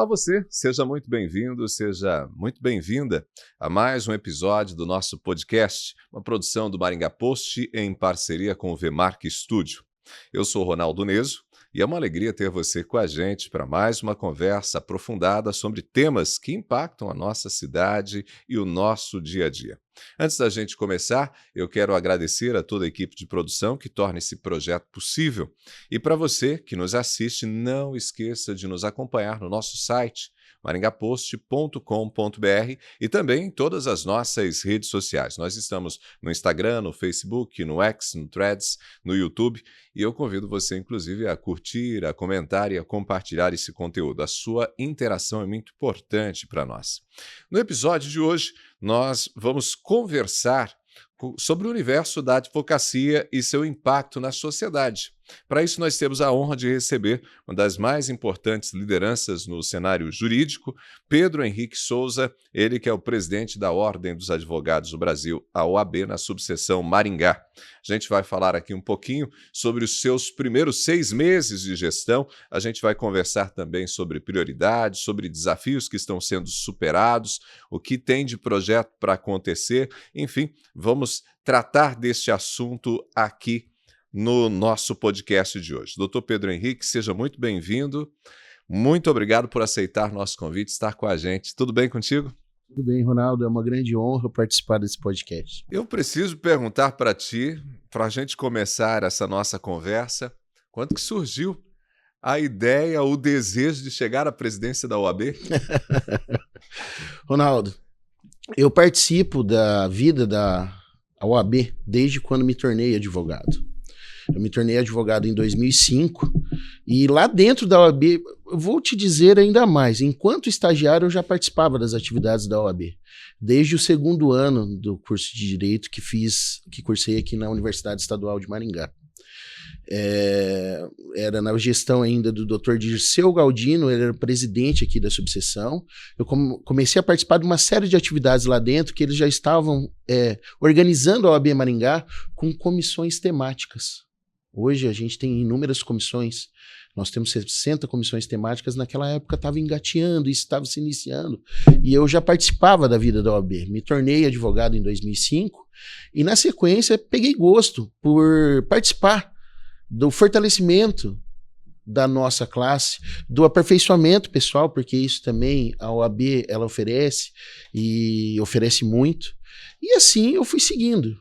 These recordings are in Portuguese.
Olá você, seja muito bem-vindo, seja muito bem-vinda a mais um episódio do nosso podcast, uma produção do Maringá Post em parceria com o Vmark Studio. Eu sou Ronaldo Neso e é uma alegria ter você com a gente para mais uma conversa aprofundada sobre temas que impactam a nossa cidade e o nosso dia a dia. Antes da gente começar, eu quero agradecer a toda a equipe de produção que torna esse projeto possível. E para você que nos assiste, não esqueça de nos acompanhar no nosso site, maringapost.com.br e também em todas as nossas redes sociais. Nós estamos no Instagram, no Facebook, no X, no Threads, no YouTube e eu convido você, inclusive, a curtir, a comentar e a compartilhar esse conteúdo. A sua interação é muito importante para nós. No episódio de hoje, nós vamos conversar sobre o universo da advocacia e seu impacto na sociedade. Para isso, nós temos a honra de receber uma das mais importantes lideranças no cenário jurídico, Pedro Henrique Souza, ele que é o presidente da Ordem dos Advogados do Brasil, a OAB, na subseção Maringá. A gente vai falar aqui um pouquinho sobre os seus primeiros 6 meses de gestão, a gente vai conversar também sobre prioridades, sobre desafios que estão sendo superados, o que tem de projeto para acontecer, enfim, vamos tratar deste assunto aqui no nosso podcast de hoje. Doutor Pedro Henrique, seja muito bem-vindo. Muito obrigado por aceitar nosso convite, estar com a gente. Tudo bem contigo? Tudo bem, Ronaldo. É uma grande honra participar desse podcast. Eu preciso perguntar para ti, para a gente começar essa nossa conversa, quando que surgiu a ideia, o desejo de chegar à presidência da OAB? Ronaldo, eu participo da vida da OAB desde quando me tornei advogado. Eu me tornei advogado em 2005 e lá dentro da OAB, eu vou te dizer ainda mais, enquanto estagiário eu já participava das atividades da OAB, desde o 2º ano do curso de Direito que cursei aqui na Universidade Estadual de Maringá. Era na gestão ainda do Dr. Dirceu Galdino, ele era presidente aqui da subseção. Eu comecei a participar de uma série de atividades lá dentro que eles já estavam organizando a OAB Maringá com comissões temáticas. Hoje a gente tem inúmeras comissões, nós temos 60 comissões temáticas, naquela época estava engateando, isso estava se iniciando, e eu já participava da vida da OAB, me tornei advogado em 2005, e na sequência peguei gosto por participar do fortalecimento da nossa classe, do aperfeiçoamento pessoal, porque isso também a OAB ela oferece, e oferece muito, e assim eu fui seguindo,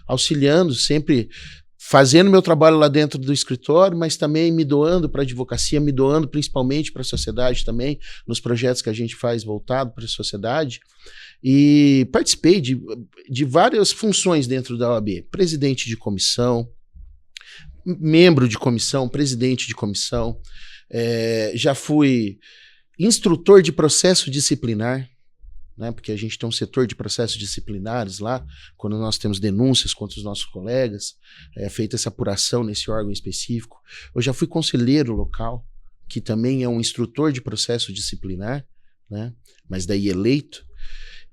auxiliando, sempre fazendo meu trabalho lá dentro do escritório, mas também me doando para a advocacia, me doando principalmente para a sociedade também, nos projetos que a gente faz voltado para a sociedade. E participei de várias funções dentro da OAB. Presidente de comissão, membro de comissão, presidente de comissão. Já fui instrutor de processo disciplinar, né, porque a gente tem um setor de processos disciplinares lá, quando nós temos denúncias contra os nossos colegas, feita essa apuração nesse órgão específico. Eu já fui conselheiro local, que também é um instrutor de processo disciplinar, né, mas daí eleito,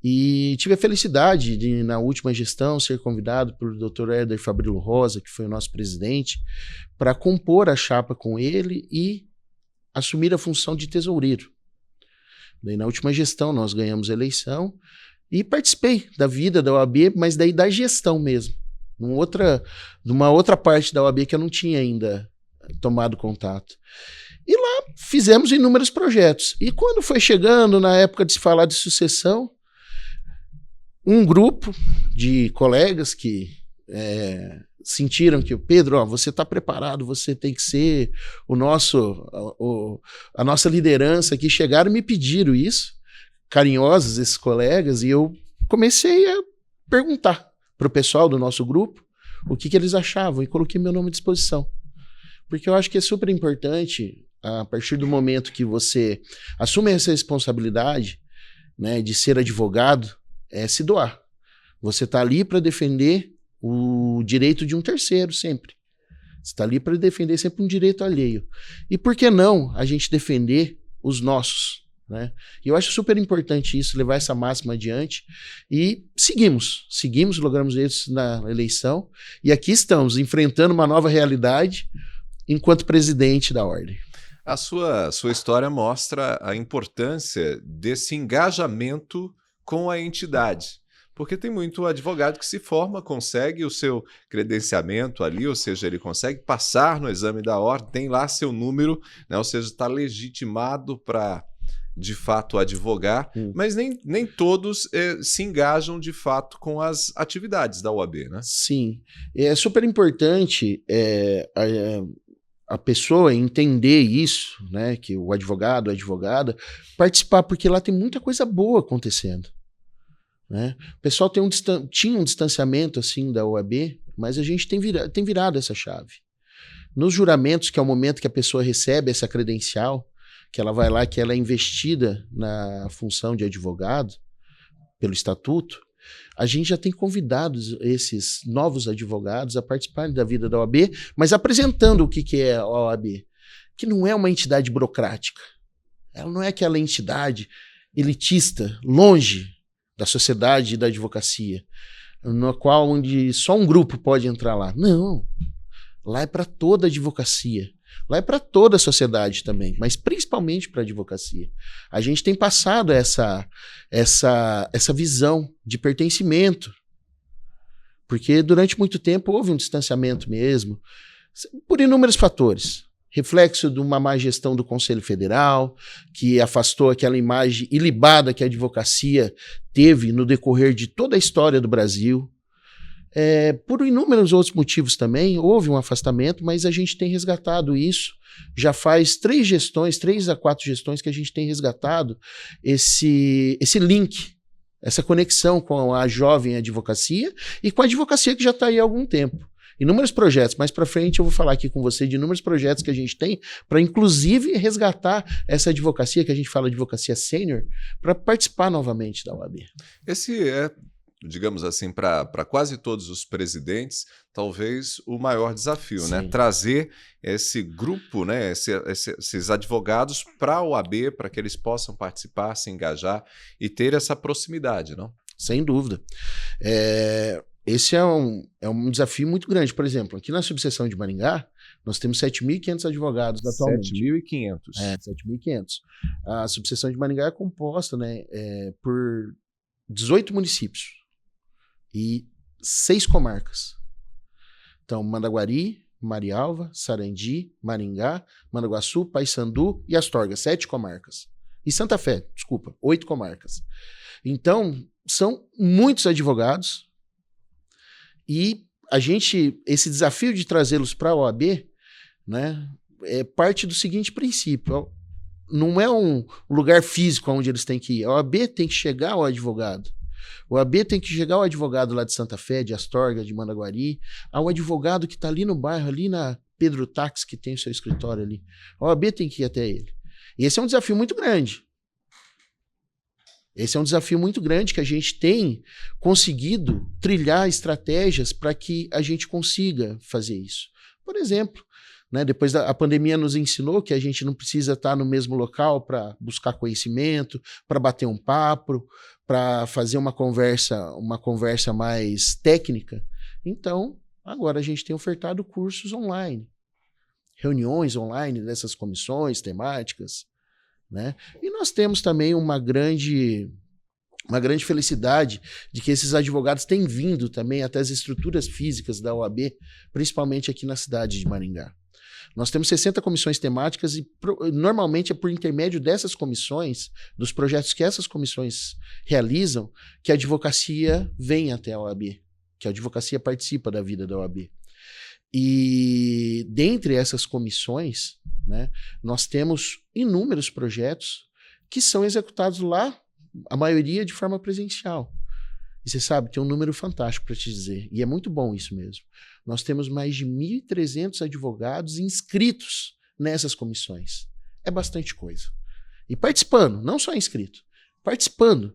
e tive a felicidade de, na última gestão, ser convidado pelo Dr. Éder Fabrilo Rosa, que foi o nosso presidente, para compor a chapa com ele e assumir a função de tesoureiro. Daí, na última gestão, nós ganhamos a eleição e participei da vida da OAB, mas daí da gestão mesmo. Numa outra parte da OAB que eu não tinha ainda tomado contato. E lá fizemos inúmeros projetos. E quando foi chegando na época de se falar de sucessão, um grupo de colegas que sentiram que o Pedro, você está preparado, você tem que ser a nossa liderança aqui, chegaram e me pediram isso, carinhosos esses colegas, e eu comecei a perguntar para o pessoal do nosso grupo o que eles achavam e coloquei meu nome à disposição. Porque eu acho que é super importante, a partir do momento que você assume essa responsabilidade, né, de ser advogado, se doar. Você está ali para defender o direito de um terceiro sempre. Você está ali para defender sempre um direito alheio. E por que não a gente defender os nossos? Né? E eu acho super importante isso, levar essa máxima adiante. E seguimos, logramos isso na eleição. E aqui estamos, enfrentando uma nova realidade enquanto presidente da Ordem. A sua história mostra a importância desse engajamento com a entidade. Porque tem muito advogado que se forma, consegue o seu credenciamento ali, ou seja, ele consegue passar no exame da ordem, tem lá seu número, né, ou seja, está legitimado para, de fato, advogar, mas nem todos se engajam, de fato, com as atividades da OAB, né? Sim, é super importante a pessoa entender isso, né, que o advogado, a advogada, participar, porque lá tem muita coisa boa acontecendo. Né? O pessoal tinha um distanciamento assim da OAB, mas a gente tem virado essa chave. Nos juramentos, que é o momento que a pessoa recebe essa credencial, que ela vai lá, que ela é investida na função de advogado, pelo estatuto, a gente já tem convidado esses novos advogados a participarem da vida da OAB, mas apresentando o que é a OAB, que não é uma entidade burocrática. Ela não é aquela entidade elitista, longe da sociedade e da advocacia, no qual onde só um grupo pode entrar lá. Não. Lá é para toda a advocacia. Lá é para toda a sociedade também, mas principalmente para a advocacia. A gente tem passado essa visão de pertencimento, porque durante muito tempo houve um distanciamento mesmo, por inúmeros fatores. Reflexo de uma má gestão do Conselho Federal, que afastou aquela imagem ilibada que a advocacia teve no decorrer de toda a história do Brasil. Por inúmeros outros motivos também, houve um afastamento, mas a gente tem resgatado isso. Já faz 3 a 4 gestões que a gente tem resgatado esse link, essa conexão com a jovem advocacia e com a advocacia que já está aí há algum tempo. Inúmeros projetos, mais para frente eu vou falar aqui com você de inúmeros projetos que a gente tem para, inclusive, resgatar essa advocacia, que a gente fala advocacia sênior, para participar novamente da OAB. Esse é, digamos assim, para quase todos os presidentes, talvez o maior desafio, né? Trazer esse grupo, né? Esses advogados para a OAB, para que eles possam participar, se engajar e ter essa proximidade, não? Sem dúvida. Esse é um desafio muito grande. Por exemplo, aqui na subseção de Maringá, nós temos 7.500 advogados atualmente. 7.500. 7.500. A subseção de Maringá é composta, né, por 18 municípios e 6 comarcas. Então, Mandaguari, Marialva, Sarandi, Maringá, Mandaguaçu, Paysandu e Astorga, 7 comarcas. E Santa Fé, desculpa, 8 comarcas. Então, são muitos advogados. E esse desafio de trazê-los para a OAB, né, é parte do seguinte princípio: não é um lugar físico onde eles têm que ir. A OAB tem que chegar ao advogado. A OAB tem que chegar ao advogado lá de Santa Fé, de Astorga, de Mandaguari, ao advogado que está ali no bairro, ali na Pedro Táxi, que tem o seu escritório ali. A OAB tem que ir até ele. E esse é um desafio muito grande. Esse é um desafio muito grande que a gente tem conseguido trilhar estratégias para que a gente consiga fazer isso. Por exemplo, né, depois a pandemia nos ensinou que a gente não precisa estar no mesmo local para buscar conhecimento, para bater um papo, para fazer uma conversa mais técnica. Então, agora a gente tem ofertado cursos online, reuniões online dessas comissões temáticas. Né? E nós temos também uma grande felicidade de que esses advogados têm vindo também até as estruturas físicas da OAB, principalmente aqui na cidade de Maringá. Nós temos 60 comissões temáticas e normalmente é por intermédio dessas comissões, dos projetos que essas comissões realizam, que a advocacia vem até a OAB, que a advocacia participa da vida da OAB. E dentre essas comissões, né, nós temos inúmeros projetos que são executados lá, a maioria de forma presencial. E você sabe, tem um número fantástico para te dizer, e é muito bom isso mesmo. Nós temos mais de 1.300 advogados inscritos nessas comissões. É bastante coisa. E participando, não só inscrito, participando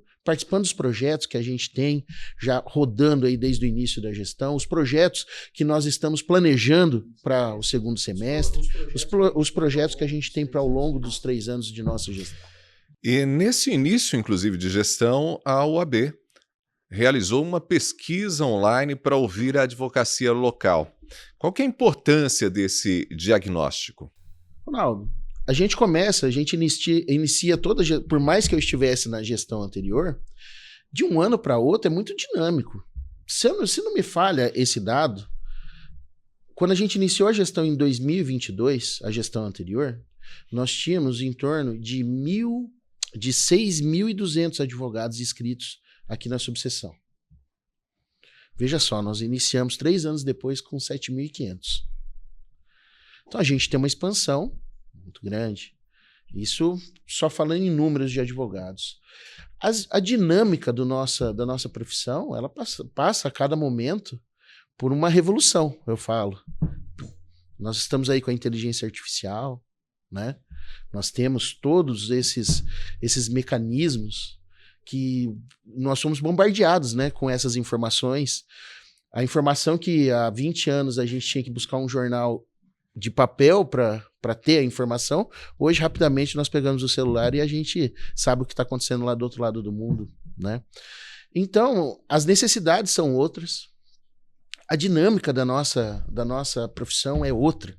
dos projetos que a gente tem já rodando aí desde o início da gestão, os projetos que nós estamos planejando para o segundo semestre, os projetos que a gente tem para ao longo dos 3 anos de nossa gestão. E nesse início, inclusive, de gestão, a OAB realizou uma pesquisa online para ouvir a advocacia local. Qual que é a importância desse diagnóstico? Ronaldo, a gente inicia por mais que eu estivesse na gestão anterior, de um ano para outro é muito dinâmico. Se não me falha esse dado, quando a gente iniciou a gestão em 2022, a gestão anterior, nós tínhamos em torno de 6.200 advogados inscritos aqui na subseção. Veja só, nós iniciamos 3 anos depois com 7.500. Então a gente tem uma expansão muito grande. Isso só falando em números de advogados. A dinâmica da nossa profissão, ela passa a cada momento por uma revolução, eu falo. Nós estamos aí com a inteligência artificial, né? Nós temos todos esses mecanismos que nós somos bombardeados, né, com essas informações. A informação que há 20 anos a gente tinha que buscar um jornal de papel para ter a informação, hoje rapidamente nós pegamos o celular e a gente sabe o que está acontecendo lá do outro lado do mundo, né? Então, as necessidades são outras, a dinâmica da nossa profissão é outra.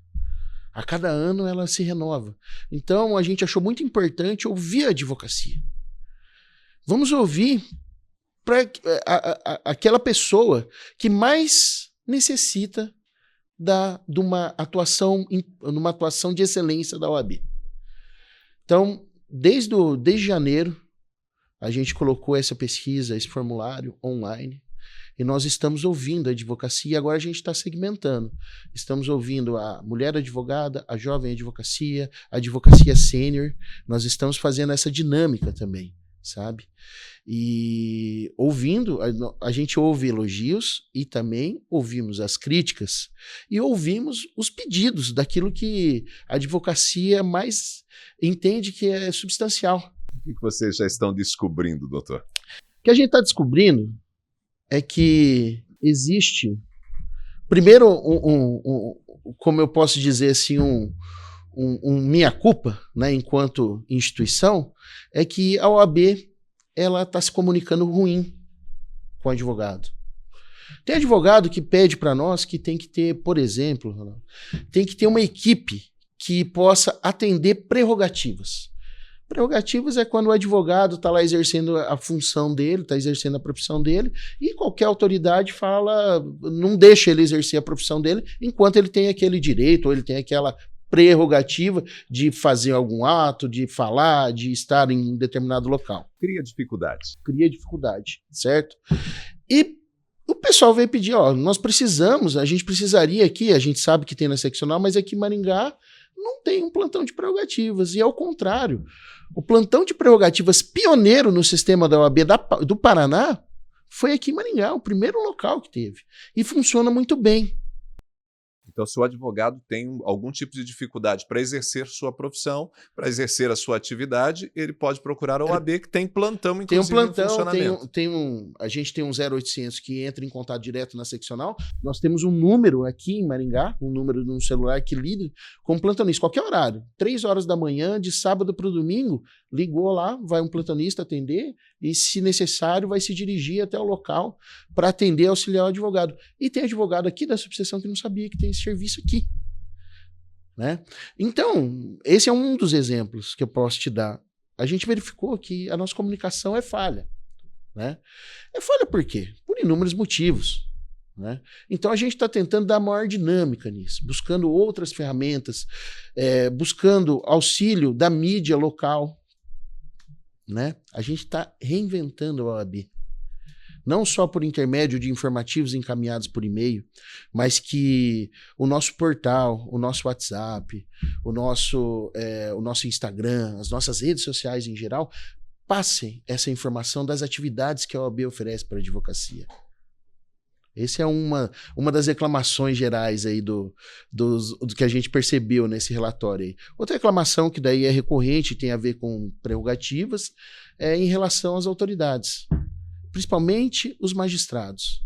A cada ano ela se renova. Então, a gente achou muito importante ouvir a advocacia. Vamos ouvir aquela pessoa que mais necessita de uma atuação de excelência da OAB. Então, desde janeiro, a gente colocou essa pesquisa, esse formulário online, e nós estamos ouvindo a advocacia, e agora a gente está segmentando. Estamos ouvindo a mulher advogada, a jovem advocacia, a advocacia sênior. Nós estamos fazendo essa dinâmica também, sabe? E ouvindo, a gente ouve elogios e também ouvimos as críticas e ouvimos os pedidos daquilo que a advocacia mais entende que é substancial. O que vocês já estão descobrindo, doutor? O que a gente está descobrindo é que existe, primeiro, como eu posso dizer assim, minha culpa, né, enquanto instituição, é que a OAB ela está se comunicando ruim com o advogado. Tem advogado que pede para nós que tem que ter, por exemplo, tem que ter uma equipe que possa atender prerrogativas. Prerrogativas é quando o advogado está lá exercendo a função dele, está exercendo a profissão dele, e qualquer autoridade fala, não deixa ele exercer a profissão dele enquanto ele tem aquele direito, ou ele tem aquela prerrogativa de fazer algum ato, de falar, de estar em determinado local. Cria dificuldades. Cria dificuldade, certo? E o pessoal veio pedir, nós precisamos, a gente precisaria aqui, a gente sabe que tem na seccional, mas aqui em Maringá não tem um plantão de prerrogativas, e ao contrário, o plantão de prerrogativas pioneiro no sistema da OAB do Paraná foi aqui em Maringá, o primeiro local que teve, e funciona muito bem. Então, se o advogado tem algum tipo de dificuldade para exercer sua profissão, para exercer a sua atividade, ele pode procurar a OAB, que tem plantão, inclusive, tem um plantão, em funcionamento. a gente tem um 0800 que entra em contato direto na seccional. Nós temos um número aqui em Maringá, um número de um celular que lida com plantonista, qualquer horário. 3 horas da manhã, de sábado para o domingo, ligou lá, vai um plantonista atender e, se necessário, vai se dirigir até o local para atender, auxiliar o advogado. E tem advogado aqui da subseção que não sabia que tem esse serviço aqui, né? Então, esse é um dos exemplos que eu posso te dar. A gente verificou que a nossa comunicação é falha, né? É falha por quê? Por inúmeros motivos, né? Então a gente está tentando dar maior dinâmica nisso, buscando outras ferramentas, buscando auxílio da mídia local, né? A gente está reinventando a OAB. Não só por intermédio de informativos encaminhados por e-mail, mas que o nosso portal, o nosso WhatsApp, o nosso Instagram, as nossas redes sociais em geral, passem essa informação das atividades que a OAB oferece para a advocacia. Essa é uma das reclamações gerais aí do que a gente percebeu nesse relatório aí. Outra reclamação que daí é recorrente, tem a ver com prerrogativas, é em relação às autoridades, principalmente os magistrados.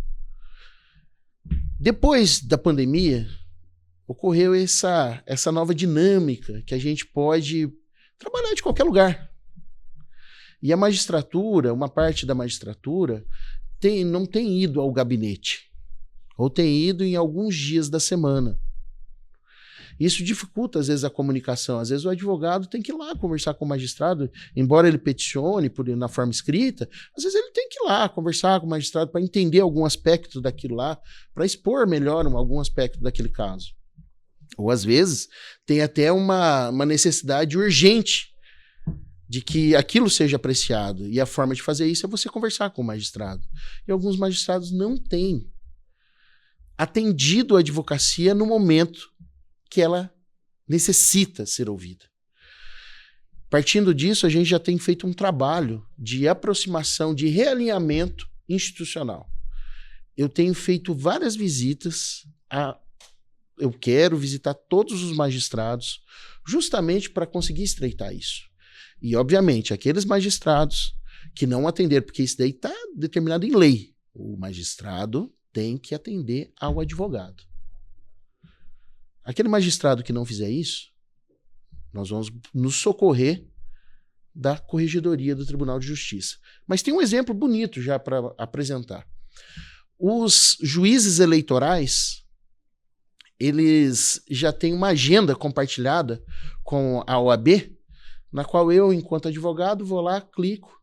Depois da pandemia, ocorreu essa nova dinâmica que a gente pode trabalhar de qualquer lugar. E a magistratura, uma parte da magistratura, não tem ido ao gabinete, ou tem ido em alguns dias da semana. Isso dificulta, às vezes, a comunicação. Às vezes o advogado tem que ir lá conversar com o magistrado, embora ele peticione na forma escrita, às vezes ele tem que ir lá conversar com o magistrado para entender algum aspecto daquilo lá, para expor melhor algum aspecto daquele caso. Ou, às vezes, tem até uma necessidade urgente de que aquilo seja apreciado. E a forma de fazer isso é você conversar com o magistrado. E alguns magistrados não têm atendido a advocacia no momento que ela necessita ser ouvida. Partindo disso, a gente já tem feito um trabalho de aproximação, de realinhamento institucional. Eu tenho feito várias visitas eu quero visitar todos os magistrados justamente para conseguir estreitar isso. E, obviamente, aqueles magistrados que não atenderam, porque isso daí está determinado em lei. O magistrado tem que atender ao advogado. Aquele magistrado que não fizer isso, nós vamos nos socorrer da Corregedoria do Tribunal de Justiça. Mas tem um exemplo bonito já para apresentar. Os juízes eleitorais, eles já têm uma agenda compartilhada com a OAB, na qual eu, enquanto advogado, vou lá, clico,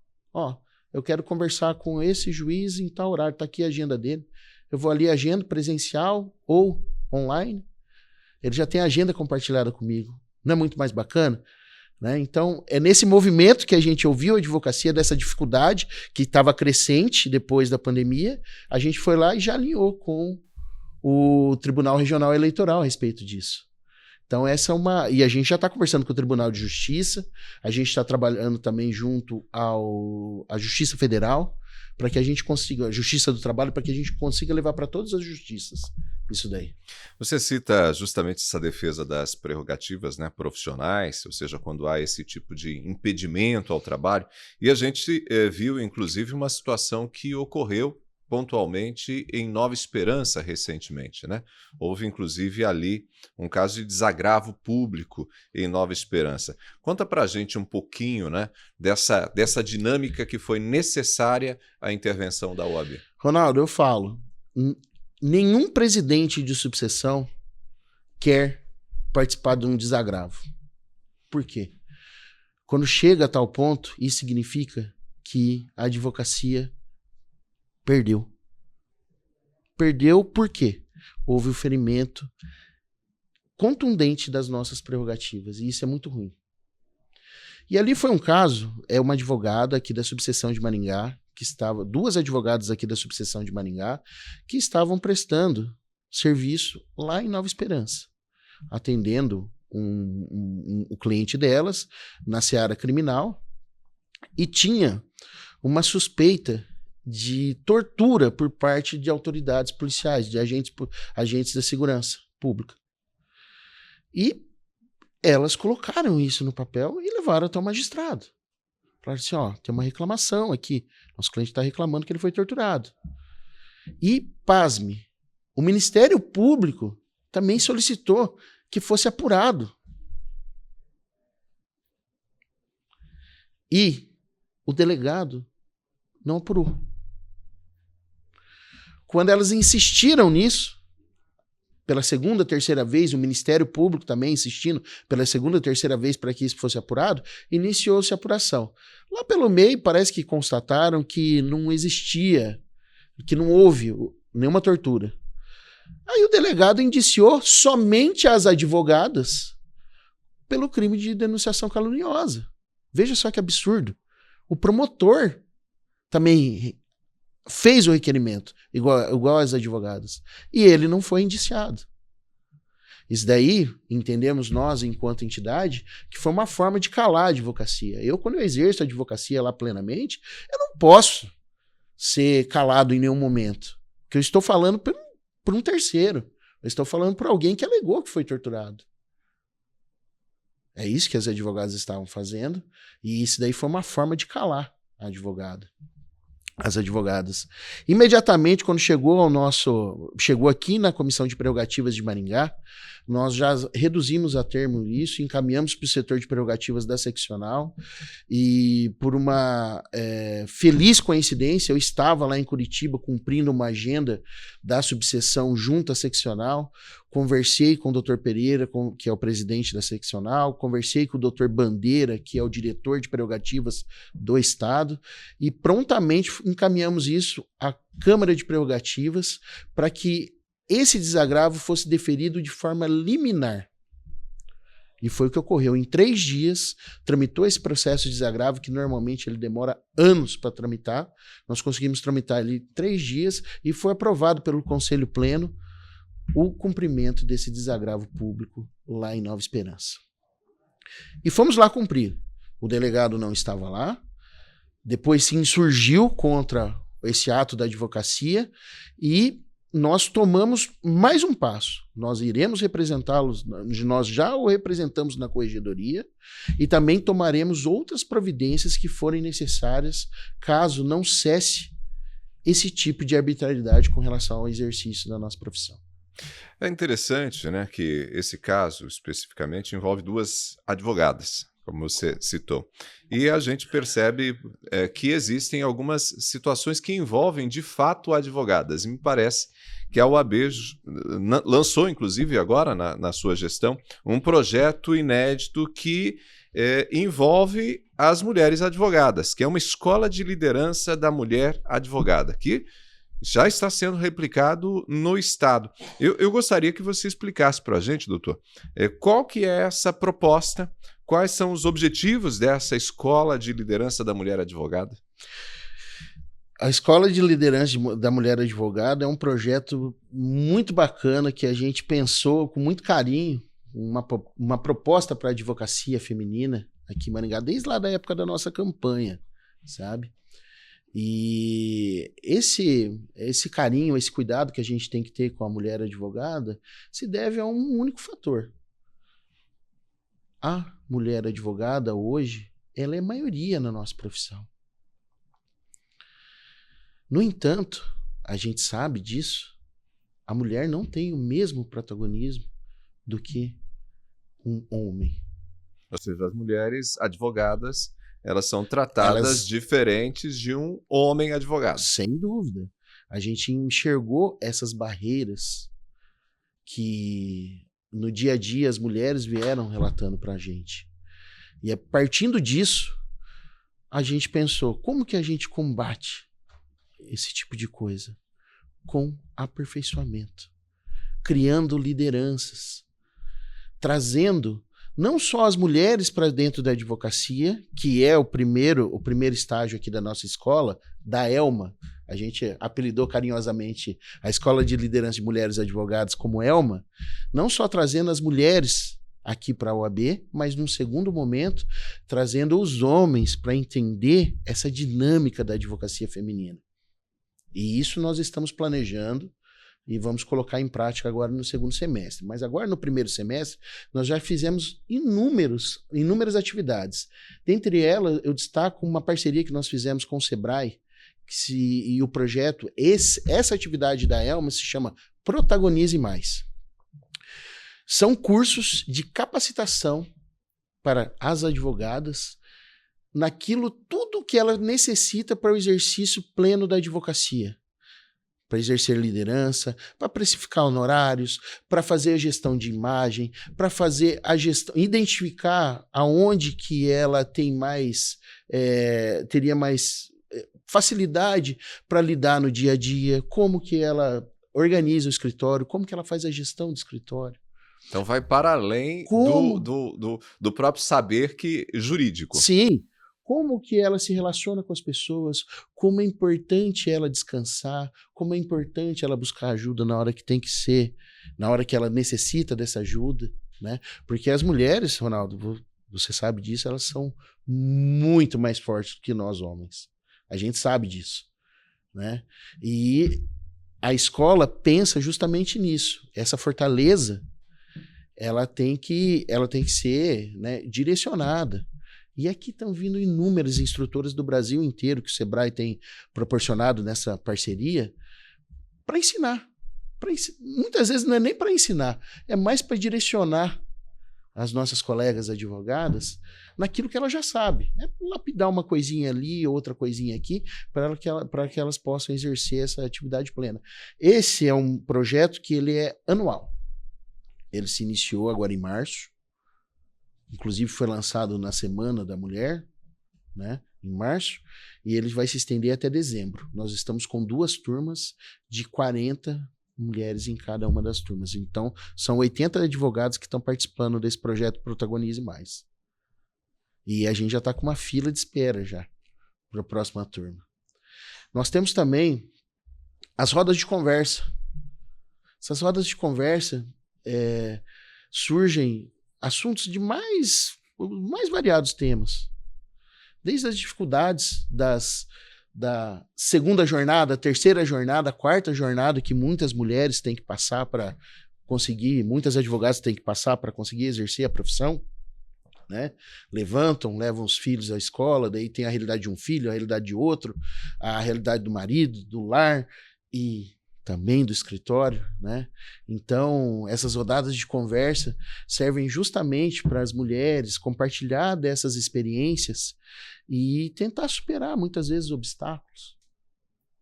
eu quero conversar com esse juiz em tal horário, está aqui a agenda dele. Eu vou ali, agenda presencial ou online, ele já tem a agenda compartilhada comigo. Não é muito mais bacana? Né? Então, é nesse movimento que a gente ouviu a advocacia dessa dificuldade, que estava crescente depois da pandemia, a gente foi lá e já alinhou com o Tribunal Regional Eleitoral a respeito disso. Então, essa é uma... E a gente já está conversando com o Tribunal de Justiça, a gente está trabalhando também junto à Justiça Federal, para que a gente consiga, a Justiça do Trabalho, para que a gente consiga levar para todas as justiças isso daí. Você cita justamente essa defesa das prerrogativas, né, profissionais, ou seja, quando há esse tipo de impedimento ao trabalho, e a gente viu, inclusive, uma situação que ocorreu pontualmente em Nova Esperança recentemente, né? Houve, inclusive, ali um caso de desagravo público em Nova Esperança. Conta pra gente um pouquinho, né, dessa dinâmica que foi necessária à intervenção da OAB. Ronaldo, eu falo, nenhum presidente de subseção quer participar de um desagravo. Por quê? Quando chega a tal ponto, isso significa que a advocacia perdeu. Perdeu por quê? Houve o ferimento contundente das nossas prerrogativas, e isso é muito ruim. E ali foi um caso, uma advogada aqui da subseção de Maringá, duas advogadas aqui da subseção de Maringá, que estavam prestando serviço lá em Nova Esperança, atendendo o cliente delas na seara criminal, e tinha uma suspeita de tortura por parte de autoridades policiais, de agentes da segurança pública. E elas colocaram isso no papel e levaram até o magistrado. Falaram assim, tem uma reclamação aqui, nosso cliente está reclamando que ele foi torturado. E, pasme, o Ministério Público também solicitou que fosse apurado. E o delegado não apurou. Quando elas insistiram nisso, pela segunda, terceira vez, o Ministério Público também insistindo pela segunda, terceira vez para que isso fosse apurado, iniciou-se a apuração. Lá pelo meio, parece que constataram que não existia, que não houve nenhuma tortura. Aí o delegado indiciou somente as advogadas pelo crime de denunciação caluniosa. Veja só que absurdo. O promotor também fez o requerimento, igual as advogadas. E ele não foi indiciado. Isso daí, entendemos nós, enquanto entidade, que foi uma forma de calar a advocacia. Quando eu exerço a advocacia lá plenamente, eu não posso ser calado em nenhum momento. Porque eu estou falando por um terceiro. Eu estou falando por alguém que alegou que foi torturado. É isso que as advogadas estavam fazendo. E isso daí foi uma forma de calar a advogada. as advogadas. Imediatamente, quando chegou aqui na Comissão de Prerrogativas de Maringá, nós já reduzimos a termo isso, encaminhamos para o setor de prerrogativas da seccional e por uma feliz coincidência, eu estava lá em Curitiba cumprindo uma agenda da subseção junto à seccional, conversei com o Dr. Pereira, que é o presidente da seccional, conversei com o Dr. Bandeira, que é o diretor de prerrogativas do Estado, e prontamente encaminhamos isso à Câmara de Prerrogativas para que esse desagravo fosse deferido de forma liminar. E foi o que ocorreu. Em 3 dias, tramitou esse processo de desagravo, que normalmente ele demora anos para tramitar. Nós conseguimos tramitar ele em 3 dias e foi aprovado pelo Conselho Pleno o cumprimento desse desagravo público lá em Nova Esperança. E fomos lá cumprir. O delegado não estava lá, depois se insurgiu contra esse ato da advocacia e nós tomamos mais um passo. Nós iremos representá-los, nós já o representamos na corregedoria e também tomaremos outras providências que forem necessárias caso não cesse esse tipo de arbitrariedade com relação ao exercício da nossa profissão. É interessante, né, que esse caso especificamente envolve 2 advogadas, como você citou. E a gente percebe que existem algumas situações que envolvem, de fato, advogadas. E me parece que a OAB lançou, inclusive agora, na sua gestão, um projeto inédito que envolve as mulheres advogadas, que é uma escola de liderança da mulher advogada, que já está sendo replicado no Estado. Eu gostaria que você explicasse para a gente, doutor, qual que é essa proposta, quais são os objetivos dessa escola de liderança da mulher advogada? A Escola de Liderança da Mulher Advogada é um projeto muito bacana que a gente pensou com muito carinho, uma proposta para a advocacia feminina aqui em Maringá, desde lá da época da nossa campanha, sabe? E esse carinho, esse cuidado que a gente tem que ter com a mulher advogada se deve a um único fator. A mulher advogada hoje, ela é maioria na nossa profissão. No entanto, a gente sabe disso, a mulher não tem o mesmo protagonismo do que um homem. Ou seja, as mulheres advogadas, elas são tratadas diferentes de um homem advogado. Sem dúvida. A gente enxergou essas barreiras que no dia a dia as mulheres vieram relatando para a gente. E partindo disso, a gente pensou, como que a gente combate esse tipo de coisa? Com aperfeiçoamento, criando lideranças, trazendo não só as mulheres para dentro da advocacia, que é o primeiro estágio aqui da nossa escola, da ELMA. A gente apelidou carinhosamente a Escola de Liderança de Mulheres Advogadas como ELMA, não só trazendo as mulheres aqui para a OAB, mas num segundo momento, trazendo os homens para entender essa dinâmica da advocacia feminina. E isso nós estamos planejando e vamos colocar em prática agora no segundo semestre. Mas agora, no primeiro semestre, nós já fizemos inúmeras atividades. Dentre elas, eu destaco uma parceria que nós fizemos com o Sebrae, e o projeto, essa atividade da ELMA se chama Protagonize Mais. São cursos de capacitação para as advogadas naquilo tudo que ela necessita para o exercício pleno da advocacia. Para exercer liderança, para precificar honorários, para fazer a gestão de imagem, para fazer a gestão, identificar aonde que ela tem teria mais facilidade para lidar no dia a dia, como que ela organiza o escritório, como que ela faz a gestão do escritório. Então vai para além do próprio saber jurídico. Sim. Como que ela se relaciona com as pessoas, como é importante ela descansar, como é importante ela buscar ajuda na hora que tem que ser, na hora que ela necessita dessa ajuda, né? Porque as mulheres, Ronaldo, você sabe disso, elas são muito mais fortes do que nós homens. A gente sabe disso, né? E a escola pensa justamente nisso. Essa fortaleza, ela tem que ser, né, direcionada. E aqui estão vindo inúmeras instrutoras do Brasil inteiro que o Sebrae tem proporcionado nessa parceria para ensinar. Muitas vezes não é nem para ensinar, é mais para direcionar as nossas colegas advogadas naquilo que ela já sabe. É lapidar uma coisinha ali, outra coisinha aqui, para que elas possam exercer essa atividade plena. Esse é um projeto que ele é anual. Ele se iniciou agora em março, inclusive foi lançado na Semana da Mulher, né, em março, e ele vai se estender até dezembro. Nós estamos com 2 turmas de 40 mulheres em cada uma das turmas. Então, são 80 advogados que estão participando desse projeto Protagonize Mais. E a gente já está com uma fila de espera já para a próxima turma. Nós temos também as rodas de conversa. Essas rodas de conversa surgem assuntos de mais variados temas. Desde as dificuldades da segunda jornada, terceira jornada, quarta jornada que muitas mulheres têm que passar para conseguir, muitas advogadas têm que passar para conseguir exercer a profissão, né? Levam os filhos à escola, daí tem a realidade de um filho, a realidade de outro, a realidade do marido, do lar e também do escritório, né? Então, essas rodadas de conversa servem justamente para as mulheres compartilhar dessas experiências e tentar superar, muitas vezes, obstáculos.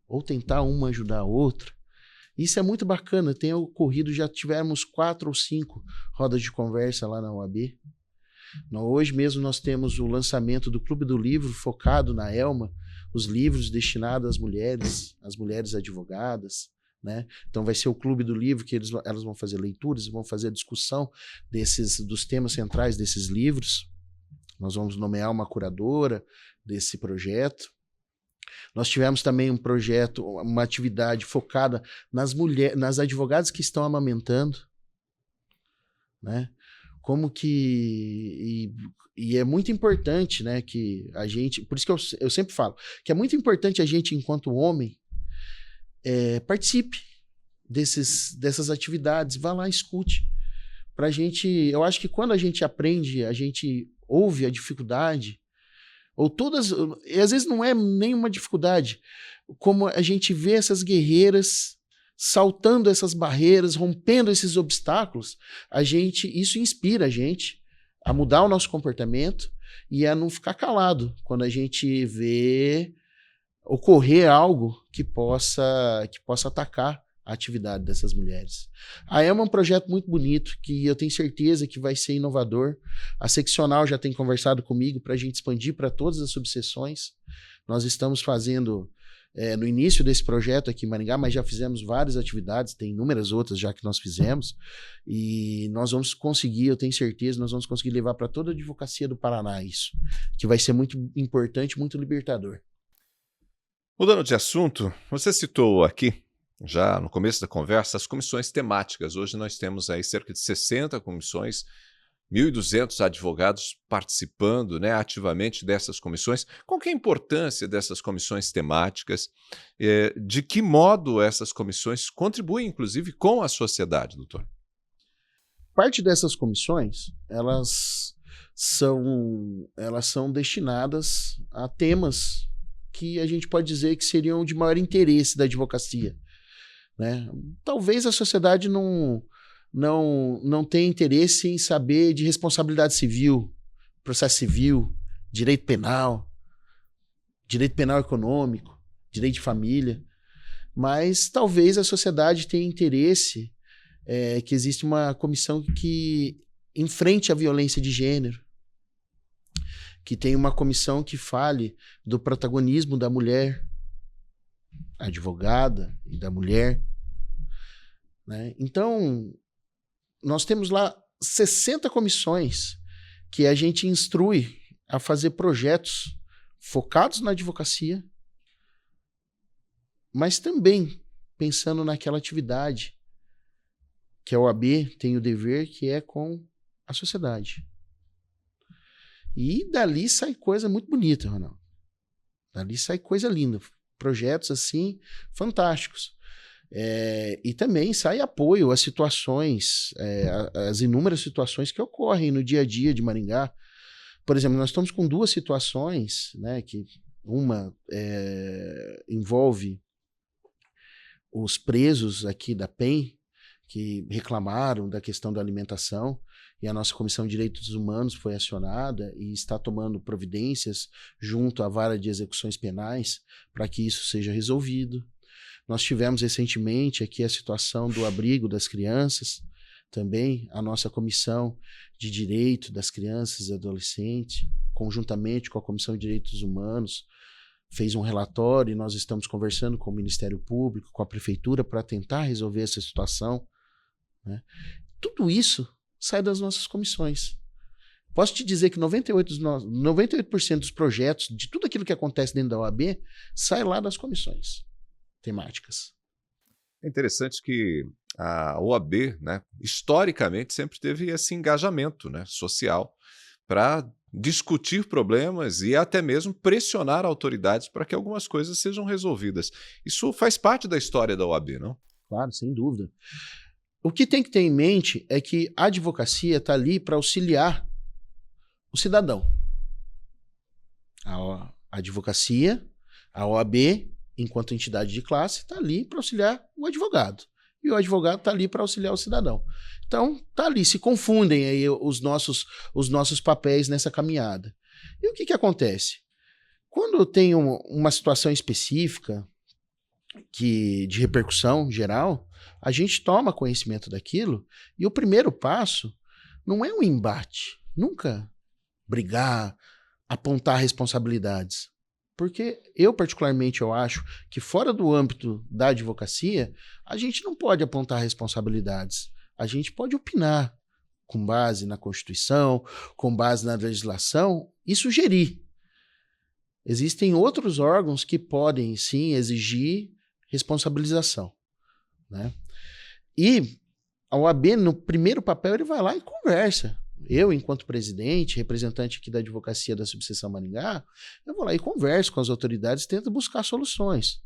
Ou tentar uma ajudar a outra. Isso é muito bacana. Tem ocorrido, já tivemos 4 ou 5 rodas de conversa lá na OAB. Hoje mesmo nós temos o lançamento do Clube do Livro, focado na Elma, os livros destinados às mulheres advogadas, né? Então vai ser o Clube do Livro que elas vão fazer leituras, vão fazer a discussão dos temas centrais desses livros. Nós vamos nomear uma curadora desse projeto. Nós tivemos também um projeto, uma atividade focada nas advogadas que estão amamentando, né? Como que... E é muito importante, né, que a gente... Por isso que eu sempre falo que é muito importante a gente, enquanto homem, participe dessas atividades, vá lá, escute. Pra gente... Eu acho que quando a gente aprende, a gente ouve a dificuldade, ou todas... E às vezes não é nenhuma dificuldade, como a gente vê essas guerreiras saltando essas barreiras, rompendo esses obstáculos, isso inspira a gente a mudar o nosso comportamento e a não ficar calado quando a gente vê ocorrer algo que possa atacar a atividade dessas mulheres. A EMA é um projeto muito bonito, que eu tenho certeza que vai ser inovador. A seccional já tem conversado comigo para a gente expandir para todas as subseções. Nós estamos fazendo... no início desse projeto aqui em Maringá, mas já fizemos várias atividades, tem inúmeras outras já que nós fizemos, e nós vamos conseguir, eu tenho certeza, nós vamos conseguir levar para toda a advocacia do Paraná isso, que vai ser muito importante, muito libertador. Mudando de assunto, você citou aqui, já no começo da conversa, as comissões temáticas. Hoje nós temos aí cerca de 60 comissões, 1.200 advogados participando, né, ativamente dessas comissões. Qual que é a importância dessas comissões temáticas? De que modo essas comissões contribuem, inclusive, com a sociedade, doutor? Parte dessas comissões, elas são destinadas a temas que a gente pode dizer que seriam de maior interesse da advocacia, né? Talvez a sociedade não tem interesse em saber de responsabilidade civil, processo civil, direito penal econômico, direito de família, mas talvez a sociedade tenha interesse que existe uma comissão que enfrente a violência de gênero, que tenha uma comissão que fale do protagonismo da mulher, advogada e da mulher, né? Então, nós temos lá 60 comissões que a gente instrui a fazer projetos focados na advocacia, mas também pensando naquela atividade que a OAB tem o dever, que é com a sociedade. E dali sai coisa muito bonita, Ronaldo. Dali sai coisa linda. Projetos assim fantásticos. E também sai apoio às situações, às inúmeras situações que ocorrem no dia a dia de Maringá. por exemplo, nós estamos com duas situações, né, que uma envolve os presos aqui da PEN, que reclamaram da questão da alimentação, e a nossa Comissão de Direitos Humanos foi acionada e está tomando providências junto à Vara de Execuções Penais para que isso seja resolvido. Nós tivemos recentemente aqui a situação do abrigo das crianças, também a nossa Comissão de Direito das Crianças e Adolescentes, conjuntamente com a Comissão de Direitos Humanos, fez um relatório e nós estamos conversando com o Ministério Público, com a Prefeitura, para tentar resolver essa situação, né? Tudo isso sai das nossas comissões. Posso te dizer que 98% dos projetos, de tudo aquilo que acontece dentro da OAB, sai lá das comissões temáticas. É interessante que a OAB, né, historicamente, sempre teve esse engajamento, né, social para discutir problemas e até mesmo pressionar autoridades para que algumas coisas sejam resolvidas. Isso faz parte da história da OAB, não? Claro, sem dúvida. O que tem que ter em mente é que a advocacia está ali para auxiliar o cidadão. A advocacia, a OAB, enquanto entidade de classe, está ali para auxiliar o advogado. E o advogado está ali para auxiliar o cidadão. Então, está ali, se confundem aí os nossos papéis nessa caminhada. E o que acontece? Quando tem uma situação específica de repercussão geral, a gente toma conhecimento daquilo e o primeiro passo não é um embate, nunca brigar, apontar responsabilidades. Porque eu, particularmente, eu acho que fora do âmbito da advocacia, a gente não pode apontar responsabilidades. A gente pode opinar com base na Constituição, com base na legislação e sugerir. Existem outros órgãos que podem, sim, exigir responsabilização, né? E a OAB, no primeiro papel, ele vai lá e conversa. Eu, enquanto presidente, representante aqui da advocacia da subseção Maringá, eu vou lá e converso com as autoridades e tento buscar soluções.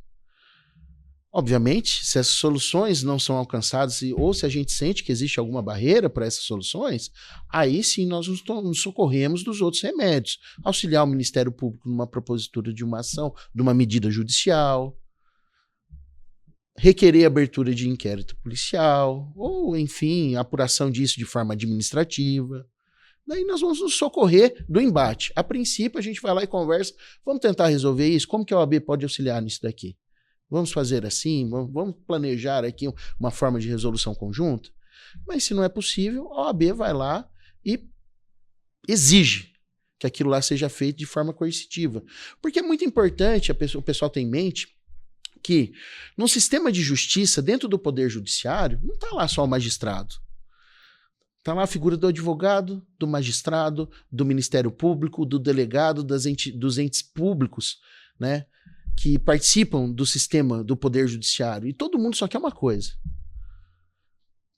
Obviamente, se essas soluções não são alcançadas ou se a gente sente que existe alguma barreira para essas soluções, aí sim nós nos socorremos dos outros remédios. Auxiliar o Ministério Público numa propositura de uma ação, de uma medida judicial, requerer abertura de inquérito policial, ou, enfim, apuração disso de forma administrativa. Daí nós vamos nos socorrer do embate. A princípio, a gente vai lá e conversa, vamos tentar resolver isso, como que a OAB pode auxiliar nisso daqui? Vamos fazer assim, vamos planejar aqui uma forma de resolução conjunta? Mas se não é possível, a OAB vai lá e exige que aquilo lá seja feito de forma coercitiva. Porque é muito importante o pessoal ter em mente que no sistema de justiça, dentro do Poder Judiciário, não está lá só o magistrado. Está lá a figura do advogado, do magistrado, do Ministério Público, do delegado, dos entes públicos, né, que participam do sistema do Poder Judiciário. E todo mundo só quer uma coisa: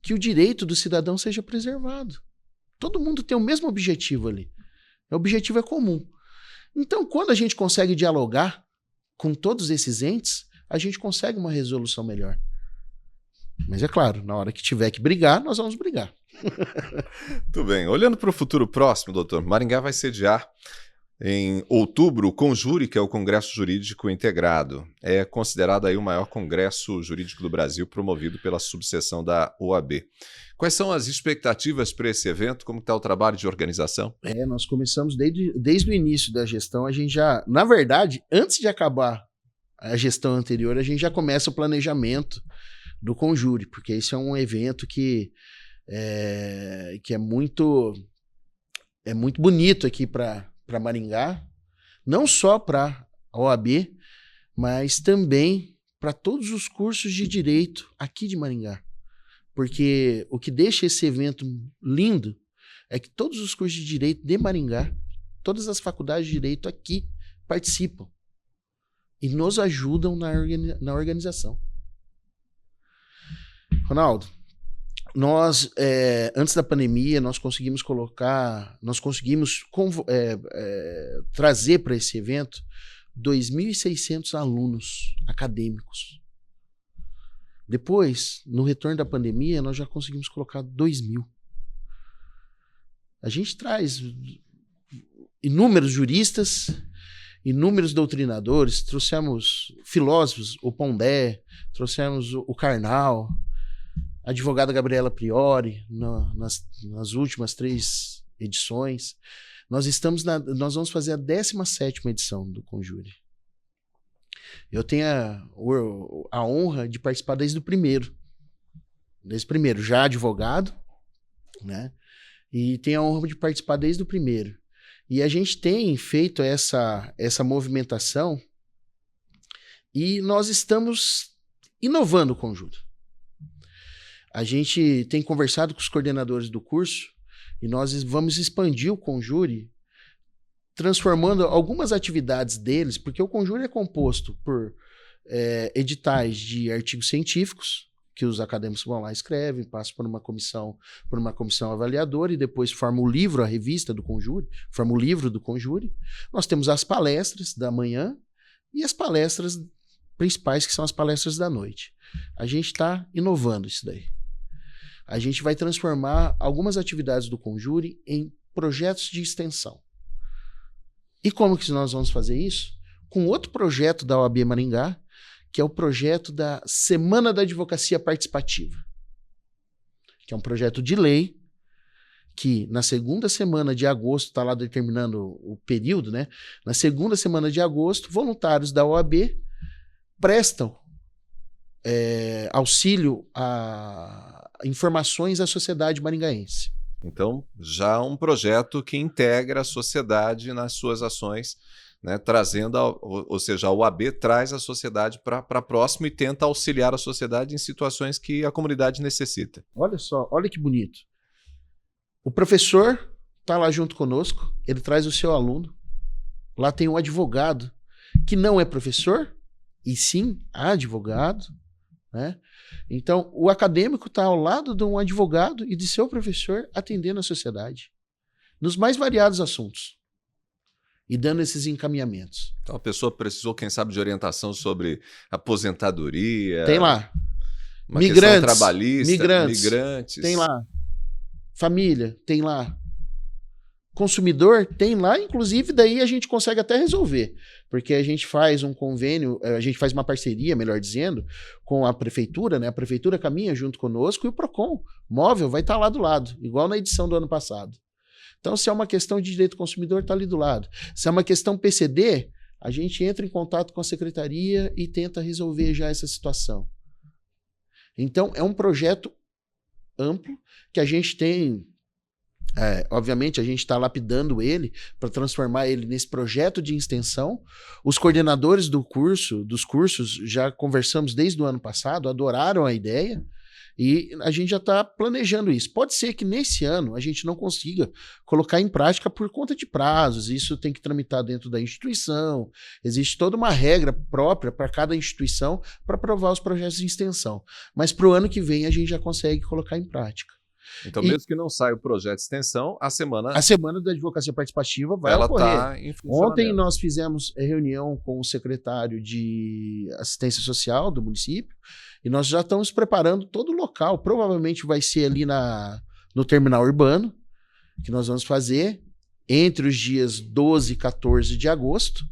que o direito do cidadão seja preservado. Todo mundo tem o mesmo objetivo ali. O objetivo é comum. Então, quando a gente consegue dialogar com todos esses entes, a gente consegue uma resolução melhor. Mas é claro, na hora que tiver que brigar, nós vamos brigar. Muito bem. Olhando para o futuro próximo, doutor, Maringá vai sediar em outubro o Conjure, que é o Congresso Jurídico Integrado. É considerado aí o maior congresso jurídico do Brasil, promovido pela subseção da OAB. Quais são as expectativas para esse evento? Como está o trabalho de organização? Nós começamos desde o início da gestão. A gente já, na verdade, antes de acabar a gestão anterior, a gente já começa o planejamento do Conjure, porque esse é um evento que é muito bonito aqui para Maringá, não só para a OAB, mas também para todos os cursos de direito aqui de Maringá. Porque o que deixa esse evento lindo é que todos os cursos de direito de Maringá, todas as faculdades de direito aqui participam e nos ajudam na organização. Ronaldo, nós, antes da pandemia, nós conseguimos trazer para esse evento 2.600 alunos acadêmicos. Depois, no retorno da pandemia, nós já conseguimos colocar 2.000. A gente traz inúmeros juristas, inúmeros doutrinadores, trouxemos filósofos, o Pondé, trouxemos o Karnal, a advogada Gabriela Priori, nas últimas 3 edições. Nós vamos fazer a 17ª edição do Conjure. Eu tenho a honra de participar desde o primeiro, já advogado, né? E tenho a honra de participar desde o primeiro. E a gente tem feito essa movimentação e nós estamos inovando o Conjure. A gente tem conversado com os coordenadores do curso e nós vamos expandir o Conjure, transformando algumas atividades deles, porque o Conjure é composto por editais de artigos científicos, que os acadêmicos vão lá e escrevem, passam por uma comissão avaliadora e depois forma o livro, a revista do Conjure, forma o livro do Conjure. Nós temos as palestras da manhã e as palestras principais, que são as palestras da noite. A gente está inovando isso daí. A gente vai transformar algumas atividades do Conjure em projetos de extensão. E como que nós vamos fazer isso? Com outro projeto da OAB Maringá, que é o projeto da Semana da Advocacia Participativa, que é um projeto de lei que na segunda semana de agosto, está lá determinando o período, né? Na segunda semana de agosto, voluntários da OAB prestam auxílio a informações à sociedade maringaense. Então, já um projeto que integra a sociedade nas suas ações, né, trazendo, ou seja, a OAB traz a sociedade para próximo e tenta auxiliar a sociedade em situações que a comunidade necessita. Olha só, olha que bonito. O professor está lá junto conosco, ele traz o seu aluno, lá tem um advogado que não é professor, e sim advogado, né? Então, o acadêmico está ao lado de um advogado e de seu professor atendendo a sociedade, nos mais variados assuntos. E dando esses encaminhamentos. Então a pessoa precisou, quem sabe, de orientação sobre aposentadoria. Tem lá. Uma questão trabalhista. Migrantes. Tem lá. Família, tem lá. Consumidor, tem lá. Inclusive, daí a gente consegue até resolver. Porque a gente faz um convênio, a gente faz uma parceria, melhor dizendo, com a prefeitura, né? A prefeitura caminha junto conosco e o PROCON móvel vai estar lá do lado, igual na edição do ano passado. Então, se é uma questão de direito do consumidor, está ali do lado. Se é uma questão PCD, a gente entra em contato com a secretaria e tenta resolver já essa situação. Então, é um projeto amplo que a gente tem... obviamente, a gente está lapidando ele para transformar ele nesse projeto de extensão. Os coordenadores dos cursos, já conversamos desde o ano passado, adoraram a ideia. E a gente já está planejando isso. Pode ser que nesse ano a gente não consiga colocar em prática por conta de prazos. Isso tem que tramitar dentro da instituição. Existe toda uma regra própria para cada instituição para aprovar os projetos de extensão. Mas para o ano que vem a gente já consegue colocar em prática. Então, mesmo que não saia o projeto de extensão, a semana da Advocacia Participativa vai ocorrer. Tá em ontem nós fizemos reunião com o secretário de Assistência Social do município e nós já estamos preparando todo o local. Provavelmente vai ser ali no terminal urbano, que nós vamos fazer entre os dias 12 e 14 de agosto.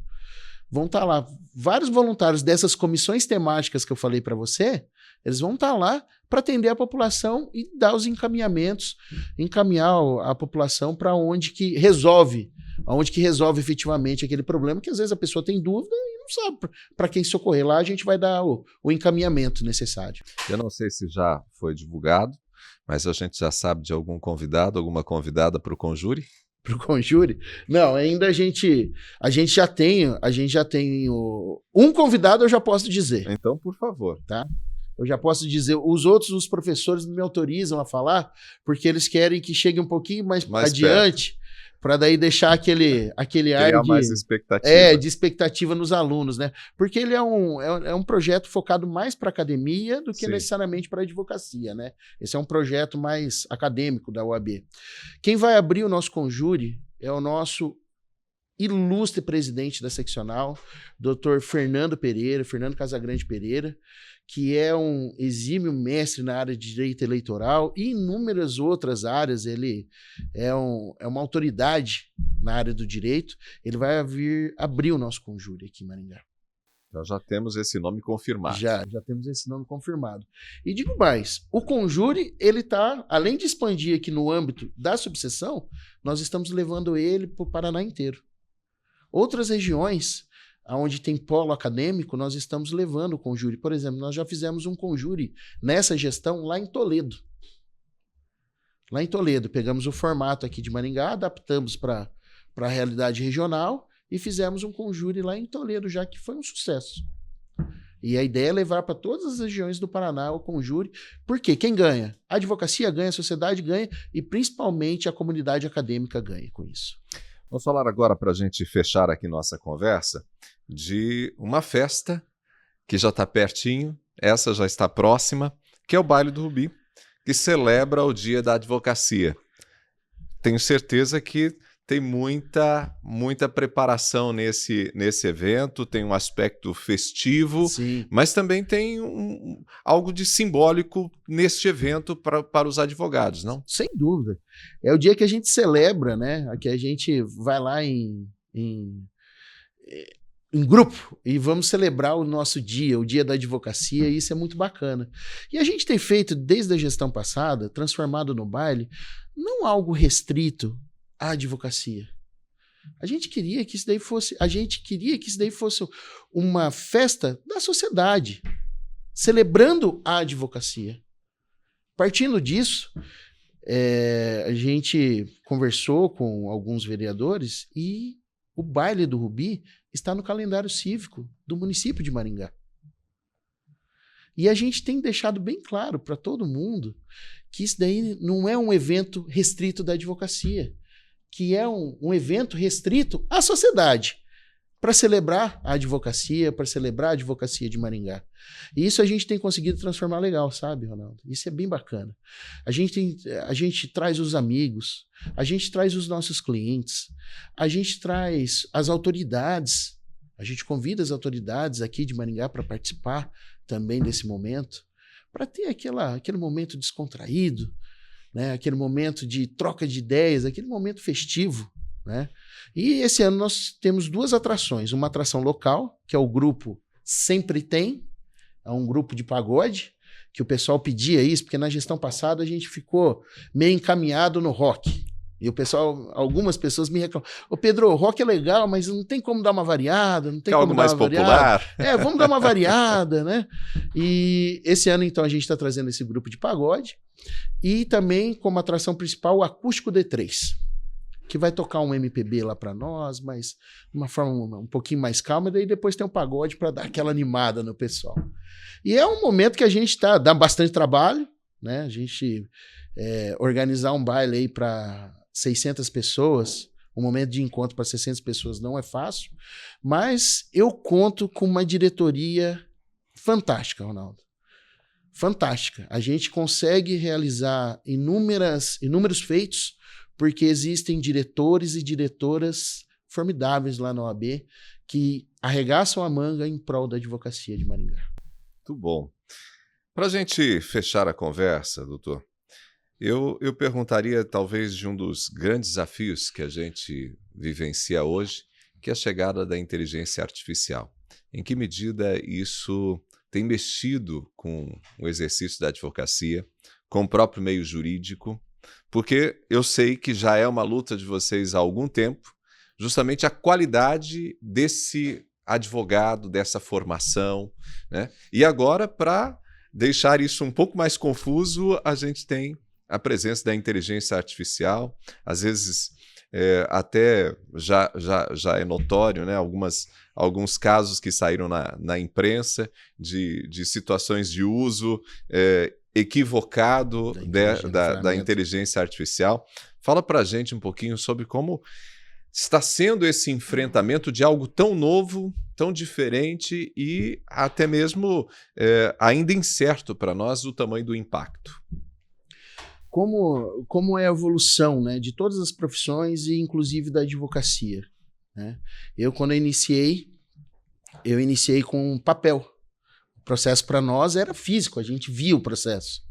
Vão estar lá vários voluntários dessas comissões temáticas que eu falei para você. Eles vão estar lá para atender a população e dar os encaminhamentos, encaminhar a população para onde que resolve efetivamente aquele problema, que às vezes a pessoa tem dúvida e não sabe para quem socorrer. Lá a gente vai dar o encaminhamento necessário. Eu não sei se já foi divulgado, mas a gente já sabe de algum convidado, alguma convidada para o Conjure? Para o Conjure? Não, ainda a gente já tem um convidado, eu já posso dizer. Então, por favor. Tá? Eu já posso dizer, os professores não me autorizam a falar, porque eles querem que chegue um pouquinho mais adiante, para daí deixar aquele ar mais expectativa. De expectativa nos alunos, né? Porque ele é um projeto focado mais para academia do que necessariamente para advocacia, né? Esse é um projeto mais acadêmico da UAB. Quem vai abrir o nosso Conjure é o nosso ilustre presidente da seccional, Dr. Fernando Casagrande Pereira, que é um exímio mestre na área de direito eleitoral e inúmeras outras áreas. Ele é uma autoridade na área do direito. Ele vai vir abrir o nosso Conjure aqui em Maringá. Nós já temos esse nome confirmado. Já temos esse nome confirmado. E digo mais, o Conjure, ele está, além de expandir aqui no âmbito da subseção, nós estamos levando ele para o Paraná inteiro. Outras regiões, onde tem polo acadêmico, nós estamos levando o Conjure. Por exemplo, nós já fizemos um Conjure nessa gestão lá em Toledo. Lá em Toledo, pegamos o formato aqui de Maringá, adaptamos para a realidade regional, e fizemos um Conjure lá em Toledo, já que foi um sucesso. E a ideia é levar para todas as regiões do Paraná o Conjure, porque quem ganha? A advocacia ganha, a sociedade ganha e principalmente a comunidade acadêmica ganha com isso. Vamos falar agora, para a gente fechar aqui nossa conversa, de uma festa que já está pertinho, essa já está próxima, que é o Baile do Rubi, que celebra o Dia da Advocacia. Tenho certeza que tem muita preparação nesse evento, tem um aspecto festivo, Sim. Mas também tem algo de simbólico neste evento para os advogados, não? Sem dúvida. É o dia que a gente celebra, né? Que a gente vai lá em grupo e vamos celebrar o nosso dia, o dia da advocacia, e isso é muito bacana. E a gente tem feito, desde a gestão passada, transformado no baile, não algo restrito à advocacia. A gente queria que isso daí fosse uma festa da sociedade, celebrando a advocacia. Partindo disso, a gente conversou com alguns vereadores e o Baile do Rubi está no calendário cívico do município de Maringá. E a gente tem deixado bem claro para todo mundo que isso daí não é um evento restrito da advocacia, que é um evento restrito à sociedade, para celebrar a advocacia de Maringá. E isso a gente tem conseguido transformar legal, sabe, Ronaldo? Isso é bem bacana. A gente traz os amigos, a gente traz os nossos clientes, a gente traz as autoridades, a gente convida as autoridades aqui de Maringá para participar também desse momento, para ter aquele momento descontraído, né? Aquele momento de troca de ideias, aquele momento festivo, né? E esse ano nós temos duas atrações. Uma atração local, que é o grupo Sempre Tem, é um grupo de pagode, que o pessoal pedia isso, porque na gestão passada a gente ficou meio encaminhado no rock. E o pessoal, algumas pessoas me reclamam: ô Pedro, o rock é legal, mas não tem como dar uma variada, não tem como algo dar mais uma popular. variada. Vamos dar uma variada, né? E esse ano, então, a gente está trazendo esse grupo de pagode e também como atração principal o Acústico D3, que vai tocar um MPB lá para nós, mas de uma forma um pouquinho mais calma, e daí depois tem o pagode para dar aquela animada no pessoal. E é um momento que a gente dá bastante trabalho, né? A gente organizar um baile aí para 600 pessoas, um momento de encontro para 600 pessoas não é fácil, mas eu conto com uma diretoria fantástica, Ronaldo. Fantástica. A gente consegue realizar inúmeros feitos, porque existem diretores e diretoras formidáveis lá na OAB que arregaçam a manga em prol da advocacia de Maringá. Muito bom. Para a gente fechar a conversa, doutor, eu perguntaria talvez de um dos grandes desafios que a gente vivencia hoje, que é a chegada da inteligência artificial. Em que medida isso tem mexido com o exercício da advocacia, com o próprio meio jurídico? Porque eu sei que já é uma luta de vocês há algum tempo, justamente a qualidade desse advogado, dessa formação, né? E agora, para deixar isso um pouco mais confuso, a gente tem a presença da inteligência artificial, às vezes até já é notório, né? Alguns casos que saíram na imprensa de situações de uso equivocado da inteligência artificial. Fala para a gente um pouquinho sobre como está sendo esse enfrentamento de algo tão novo, tão diferente e até mesmo ainda incerto para nós o tamanho do impacto. Como é a evolução, né, de todas as profissões e inclusive da advocacia. né? Quando eu iniciei com papel. O processo para nós era físico, a gente via o processo,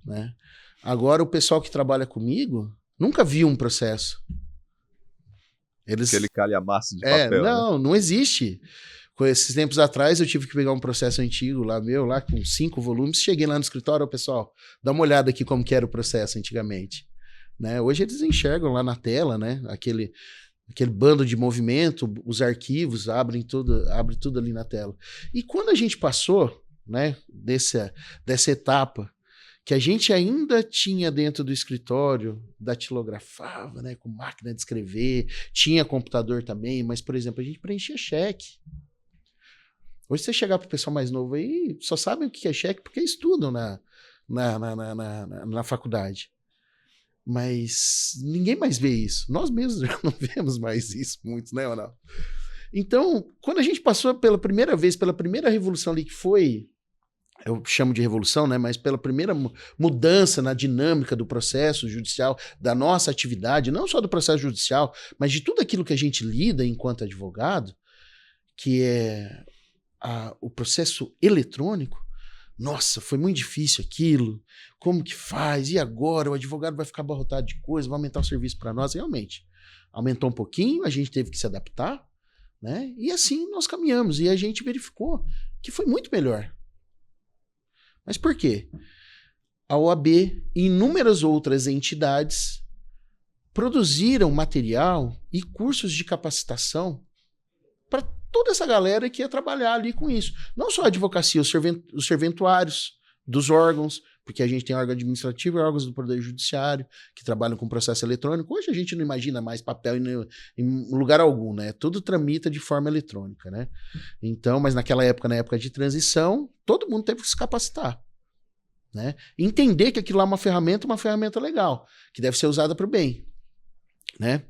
né? Agora, o pessoal que trabalha comigo nunca viu um processo. Aquele calhamaço de papel, né? Não existe. Esses tempos atrás eu tive que pegar um processo antigo lá com 5 volumes, cheguei lá no escritório, pessoal, dá uma olhada aqui como que era o processo antigamente, né? Hoje eles enxergam lá na tela, né? Aquele bando de movimento, os arquivos abre tudo ali na tela. E quando a gente passou, né, dessa etapa, que a gente ainda tinha dentro do escritório, datilografava, né, com máquina de escrever, tinha computador também, mas, por exemplo, a gente preenchia cheque. Hoje, você chegar para o pessoal mais novo aí, só sabem o que é cheque porque estudam na faculdade. Mas ninguém mais vê isso. Nós mesmos já não vemos mais isso muito, né, ou não? Então, quando a gente passou pela primeira revolução ali, que foi, eu chamo de revolução, né, mas pela primeira mudança na dinâmica do processo judicial, da nossa atividade, não só do processo judicial, mas de tudo aquilo que a gente lida enquanto advogado, que é o processo eletrônico. Nossa, foi muito difícil aquilo. Como que faz? E agora? O advogado vai ficar abarrotado de coisa, vai aumentar o serviço para nós? Realmente, aumentou um pouquinho, a gente teve que se adaptar, né? E assim nós caminhamos. E a gente verificou que foi muito melhor. Mas por quê? A OAB e inúmeras outras entidades produziram material e cursos de capacitação para toda essa galera que ia trabalhar ali com isso. Não só a advocacia, os serventuários dos órgãos, porque a gente tem órgão administrativo e órgãos do Poder Judiciário que trabalham com processo eletrônico. Hoje a gente não imagina mais papel em lugar algum, né? Tudo tramita de forma eletrônica, né? Então, mas naquela época, na época de transição, todo mundo teve que se capacitar, né? Entender que aquilo lá é uma ferramenta legal, que deve ser usada para o bem, né?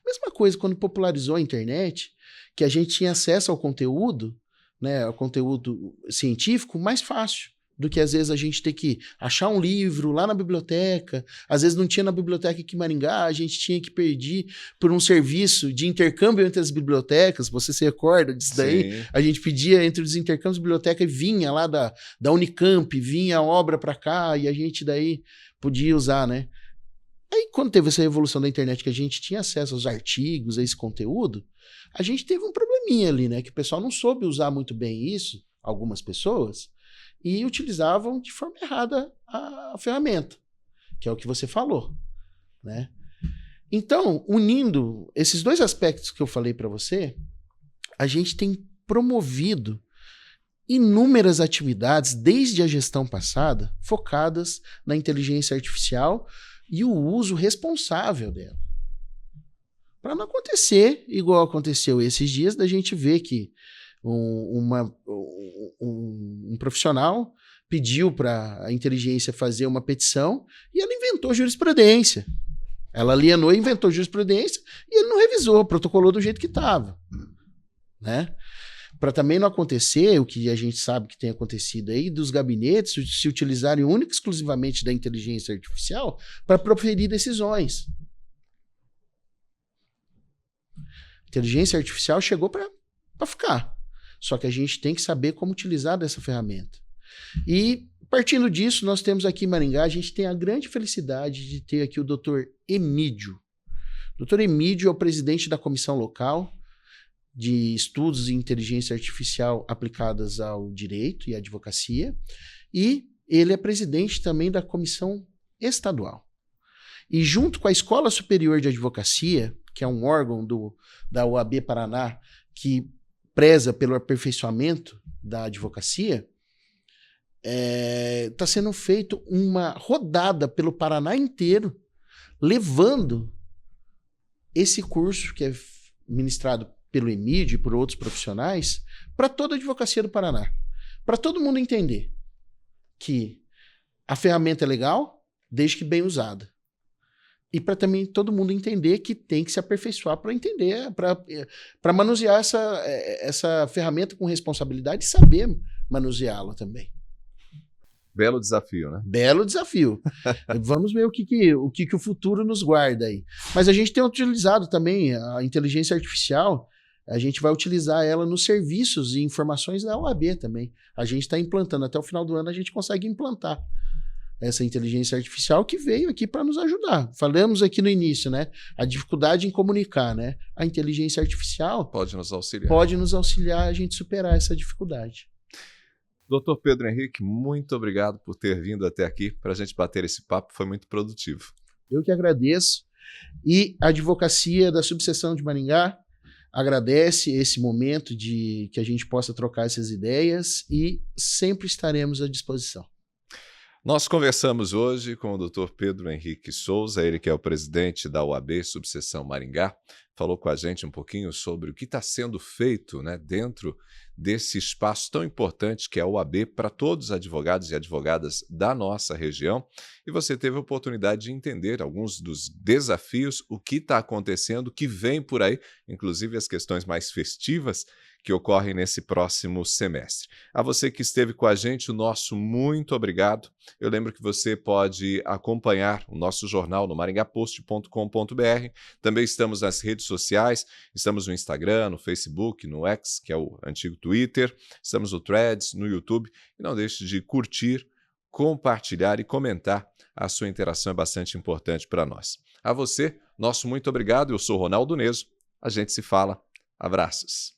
Mesma coisa quando popularizou a internet, que a gente tinha acesso ao conteúdo, né, ao conteúdo científico mais fácil do que às vezes a gente ter que achar um livro lá na biblioteca. Às vezes não tinha na biblioteca aqui em Maringá, a gente tinha que pedir por um serviço de intercâmbio entre as bibliotecas. Você se recorda disso daí? Sim. A gente pedia entre os intercâmbios de biblioteca e vinha lá da Unicamp, vinha a obra para cá e a gente daí podia usar, né? Aí quando teve essa revolução da internet que a gente tinha acesso aos artigos, a esse conteúdo, a gente teve um probleminha ali, né? Que o pessoal não soube usar muito bem isso, algumas pessoas, e utilizavam de forma errada a ferramenta, que é o que você falou, né? Então, unindo esses dois aspectos que eu falei para você, a gente tem promovido inúmeras atividades desde a gestão passada focadas na inteligência artificial e o uso responsável dela. Para não acontecer igual aconteceu esses dias, da gente ver que um profissional pediu para a inteligência fazer uma petição e ela inventou jurisprudência. Ela alienou e inventou jurisprudência e ele não revisou, protocolou do jeito que estava, né? Para também não acontecer o que a gente sabe que tem acontecido aí, dos gabinetes se utilizarem única e exclusivamente da inteligência artificial para proferir decisões. A inteligência artificial chegou para ficar. Só que a gente tem que saber como utilizar dessa ferramenta. E, partindo disso, nós temos aqui em Maringá, a gente tem a grande felicidade de ter aqui o Dr. Emídio. O Dr. Emídio é o presidente da Comissão Local de Estudos em Inteligência Artificial aplicadas ao Direito e à Advocacia, e ele é presidente também da Comissão Estadual. E junto com a Escola Superior de Advocacia, que é um órgão da OAB Paraná, que preza pelo aperfeiçoamento da advocacia, está sendo feito uma rodada pelo Paraná inteiro, levando esse curso que é ministrado pelo Emídio e por outros profissionais para toda a advocacia do Paraná. Para todo mundo entender que a ferramenta é legal, desde que bem usada. E para também todo mundo entender que tem que se aperfeiçoar para entender, para manusear essa ferramenta com responsabilidade e saber manuseá-la também. Belo desafio, né? Belo desafio. Vamos ver o que o futuro nos guarda aí. Mas a gente tem utilizado também a inteligência artificial, a gente vai utilizar ela nos serviços e informações da OAB também. A gente está implantando, até o final do ano a gente consegue implantar essa inteligência artificial que veio aqui para nos ajudar. Falamos aqui no início, né? A dificuldade em comunicar, né? A inteligência artificial pode nos auxiliar a gente superar essa dificuldade. Doutor Pedro Henrique, muito obrigado por ter vindo até aqui para a gente bater esse papo, foi muito produtivo. Eu que agradeço. E a advocacia da subseção de Maringá agradece esse momento de que a gente possa trocar essas ideias e sempre estaremos à disposição. Nós conversamos hoje com o Dr. Pedro Henrique Souza, ele que é o presidente da OAB Subseção Maringá, falou com a gente um pouquinho sobre o que está sendo feito, né, dentro desse espaço tão importante que é a OAB para todos os advogados e advogadas da nossa região. E você teve a oportunidade de entender alguns dos desafios, o que está acontecendo, o que vem por aí, inclusive as questões mais festivas que ocorrem nesse próximo semestre. A você que esteve com a gente, o nosso muito obrigado. Eu lembro que você pode acompanhar o nosso jornal no maringapost.com.br. Também estamos nas redes sociais, estamos no Instagram, no Facebook, no X, que é o antigo Twitter, estamos no Threads, no YouTube. E não deixe de curtir, compartilhar e comentar. A sua interação é bastante importante para nós. A você, nosso muito obrigado. Eu sou Ronaldo Neso. A gente se fala. Abraços.